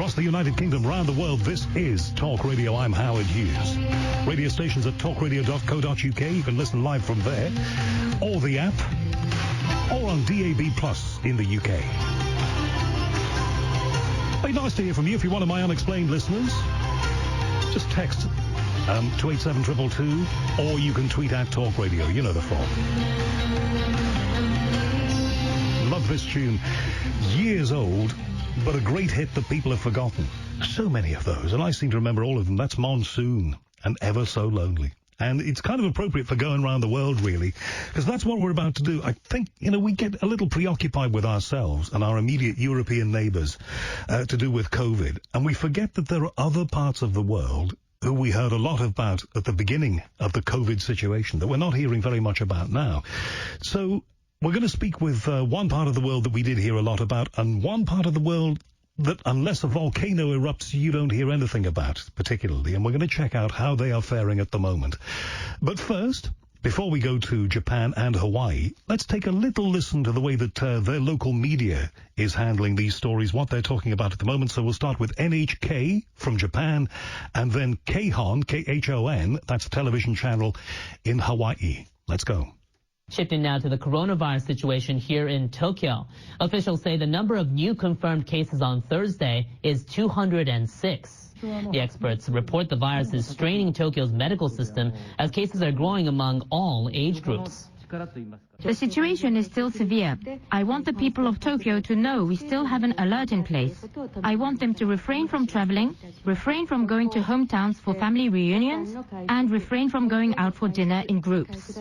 Across the United Kingdom, round the world, this is Talk Radio. I'm Howard Hughes. Radio stations at talkradio.co.uk. You can listen live from there, or the app, or on DAB Plus in the UK. Very nice to hear from you. If you're one of my Unexplained listeners, just text to 87222, or you can tweet at Talk Radio. You know the form. Love this tune. Years old, but a great hit that people have forgotten. So many of those, and I seem to remember all of them. That's Monsoon and Ever So Lonely. And it's kind of appropriate for going around the world, really, because that's what we're about to do. I think, we get a little preoccupied with ourselves and our immediate European neighbours to do with COVID, and we forget that there are other parts of the world who we heard a lot about at the beginning of the COVID situation that we're not hearing very much about now. So we're going to speak with one part of the world that we did hear a lot about, and one part of the world that, unless a volcano erupts, you don't hear anything about, particularly. And we're going to check out how they are faring at the moment. But first, before we go to Japan and Hawaii, let's take a little listen to the way that their local media is handling these stories, what they're talking about at the moment. So we'll start with NHK from Japan, and then Khon, Khon, that's a television channel in Hawaii. Let's go. Shifting now to the coronavirus situation here in Tokyo. Officials say the number of new confirmed cases on Thursday is 206. The experts report the virus is straining Tokyo's medical system as cases are growing among all age groups. The situation is still severe. I want the people of Tokyo to know we still have an alert in place. I want them to refrain from traveling, refrain from going to hometowns for family reunions, and refrain from going out for dinner in groups.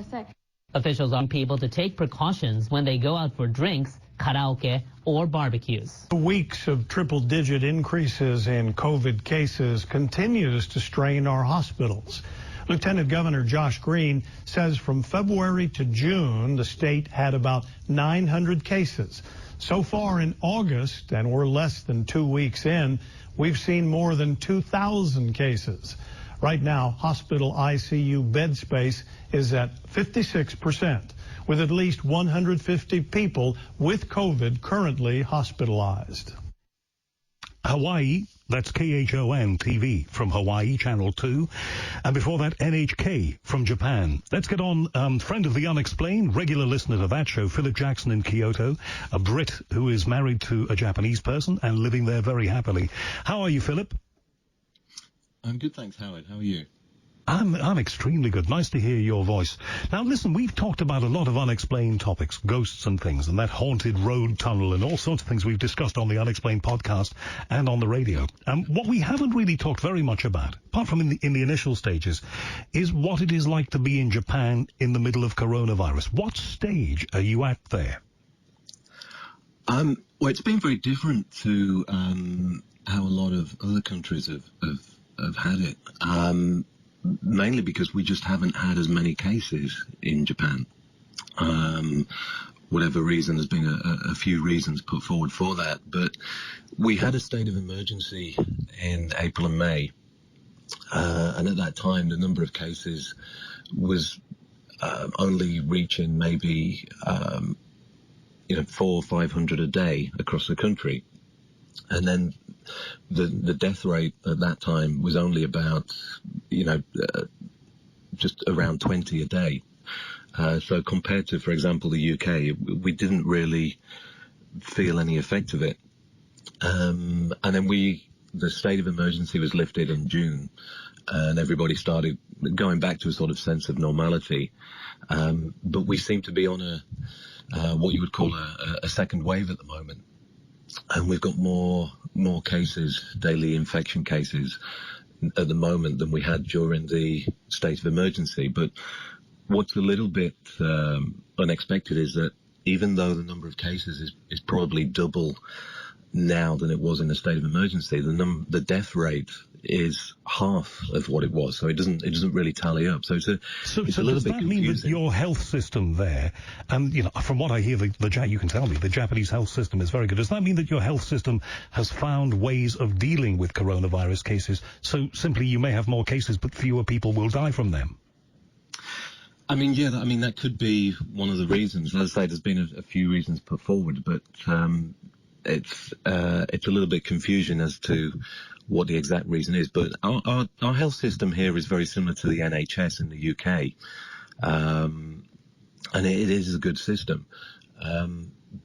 Officials want people to take precautions when they go out for drinks, karaoke, or barbecues. Weeks of triple-digit increases in COVID cases continues to strain our hospitals. Lieutenant Governor Josh Green says from February to June, the state had about 900 cases. So far in August, and we're less than 2 weeks in, we've seen more than 2,000 cases. Right now, hospital ICU bed space is at 56%, with at least 150 people with COVID currently hospitalized. Hawaii, that's KHON TV from Hawaii, Channel 2. And before that, NHK from Japan. Let's get on, friend of the Unexplained, regular listener to that show, Phillip Jackson in Kyoto, a Brit who is married to a Japanese person and living there very happily. How are you, Phillip? I'm good, thanks, Howard. How are you? I'm extremely good. Nice to hear your voice. Now, listen, we've talked about a lot of unexplained topics, ghosts and things, and that haunted road tunnel and all sorts of things we've discussed on the Unexplained podcast and on the radio. What we haven't really talked very much about, apart from in the initial stages, is what it is like to be in Japan in the middle of coronavirus. What stage are you at there? Well, it's been very different to how a lot of other countries have had it. Mainly because we just haven't had as many cases in Japan. Whatever reason, there's been a few reasons put forward for that, but we had a state of emergency in April and May, and at that time the number of cases was only reaching maybe 400 or 500 a day across the country. And then the death rate at that time was only about, just around 20 a day. So compared to, for example, the UK, we didn't really feel any effect of it. And then the state of emergency was lifted in June, and everybody started going back to a sort of sense of normality. But we seem to be on what you would call a second wave at the moment. And we've got more cases, daily infection cases at the moment than we had during the state of emergency. But what's a little bit unexpected is that even though the number of cases is probably double now than it was in the state of emergency, the death rate is half of what it was, so it doesn't really tally up. So it's a little bit confusing. Does that mean that your health system there, and from what I hear, you can tell me the Japanese health system is very good. Does that mean that your health system has found ways of dealing with coronavirus cases? So simply, you may have more cases, but fewer people will die from them. That could be one of the reasons. As I say, there's been a few reasons put forward, but it's a little bit confusion as to what the exact reason is. But our health system here is very similar to the NHS in the UK, and it is a good system.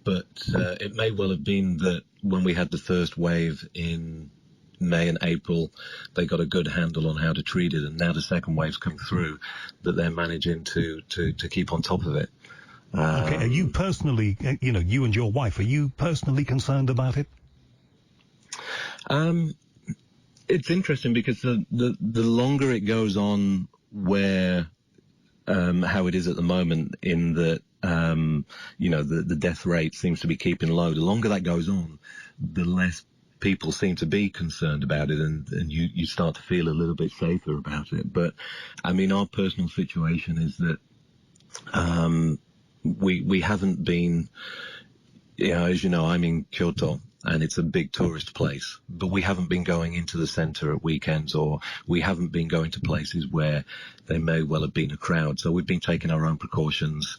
But it may well have been that when we had the first wave in May and April, they got a good handle on how to treat it, and now the second wave's come through, that they're managing to keep on top of it. Okay, are you personally, you and your wife, are you personally concerned about it? It's interesting because the longer it goes on where how it is at the moment, in that the death rate seems to be keeping low, the longer that goes on, the less people seem to be concerned about it, and you start to feel a little bit safer about it. But I mean, our personal situation is that we haven't been, as you know, I'm in Kyoto, and it's a big tourist place, but we haven't been going into the center at weekends, or we haven't been going to places where there may well have been a crowd. So we've been taking our own precautions.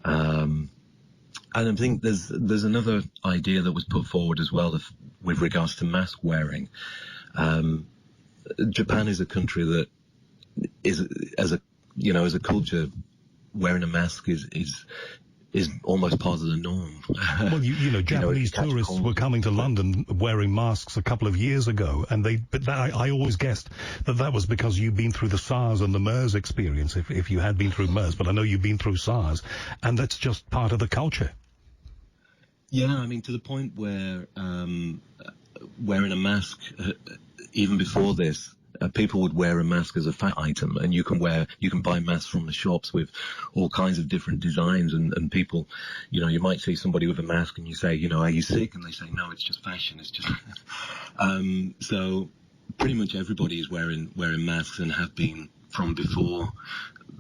And I think there's another idea that was put forward as well with regards to mask wearing. Japan is a country that is, as a culture, wearing a mask is almost part of the norm. Well, Japanese tourists were coming to London wearing masks a couple of years ago, and I always guessed that was because you've been through the SARS and the MERS experience, if you had been through MERS, but I know you've been through SARS, and that's just part of the culture. Yeah, I mean, to the point where wearing a mask, even before this, people would wear a mask as a fashion item, and you can buy masks from the shops with all kinds of different designs, and people, you might see somebody with a mask and you say, are you sick? And they say, no, it's just fashion. It's just, so pretty much everybody is wearing masks and have been from before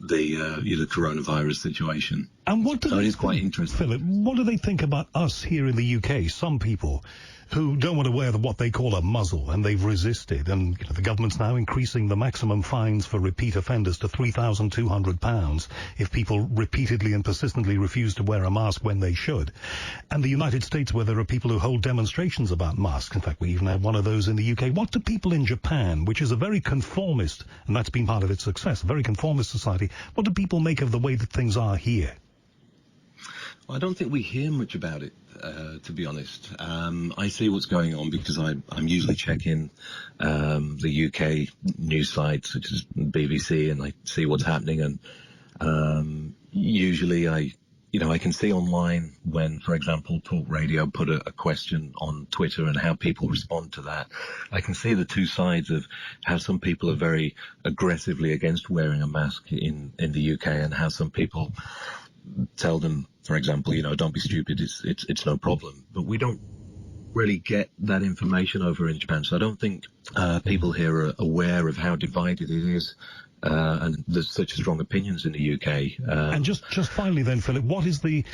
the coronavirus situation. And what do it is quite interesting. Philip, what do they think about us here in the UK? Some people who don't want to wear what they call a muzzle, and they've resisted, and the government's now increasing the maximum fines for repeat offenders to £3,200 if people repeatedly and persistently refuse to wear a mask when they should. And the United States, where there are people who hold demonstrations about masks, in fact we even had one of those in the UK. What do people in Japan, which is a very conformist, and that's been part of its success, a very conformist society, what do people make of the way that things are here? I don't think we hear much about it, to be honest. I see what's going on because I'm usually checking the UK news sites, such as BBC, and I see what's happening. And usually I can see online when, for example, TalkRadio put a question on Twitter and how people respond to that. I can see the two sides of how some people are very aggressively against wearing a mask in the UK, and how some people tell them, for example, don't be stupid, it's no problem. But we don't really get that information over in Japan, so I don't think people here are aware of how divided it is, and there's such strong opinions in the UK. And just finally then, Philip, what is the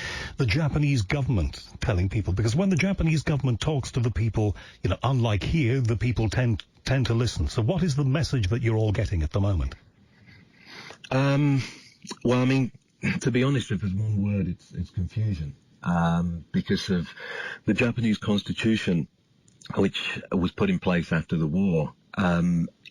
Japanese government telling people? Because when the Japanese government talks to the people, unlike here, the people tend to listen. So what is the message that you're all getting at the moment? Well, I mean, to be honest, if there's one word, it's confusion. Because of the Japanese constitution, which was put in place after the war,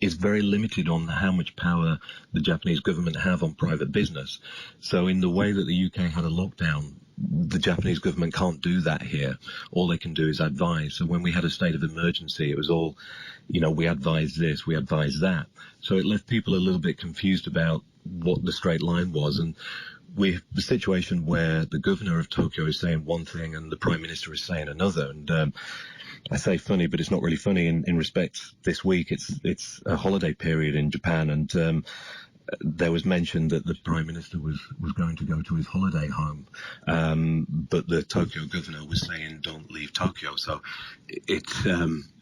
is very limited on how much power the Japanese government have on private business. So in the way that the UK had a lockdown, the Japanese government can't do that here. All they can do is advise. So when we had a state of emergency, it was all, we advise this, we advise that. So it left people a little bit confused about what the straight line was. And we have the situation where the governor of Tokyo is saying one thing and the prime minister is saying another. And I say funny, but it's not really funny in respect. This week it's a holiday period in Japan, and there was mention that the prime minister was going to go to his holiday home, but the Tokyo governor was saying don't leave Tokyo. So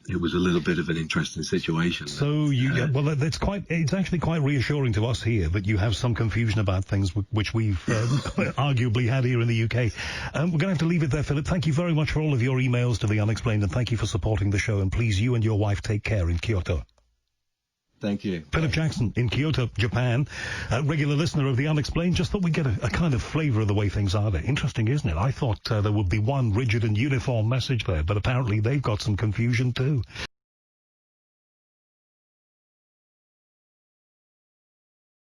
it was a little bit of an interesting situation. So it's actually quite reassuring to us here that you have some confusion about things which we've arguably had here in the UK. We're going to have to leave it there, Philip. Thank you very much for all of your emails to the Unexplained, and thank you for supporting the show. And please, you and your wife take care in Kyoto. Thank you. Phillip Jackson in Kyoto, Japan, a regular listener of the Unexplained. Just thought we'd get a kind of flavour of the way things are there. Interesting, isn't it? I thought there would be one rigid and uniform message there, but apparently they've got some confusion too.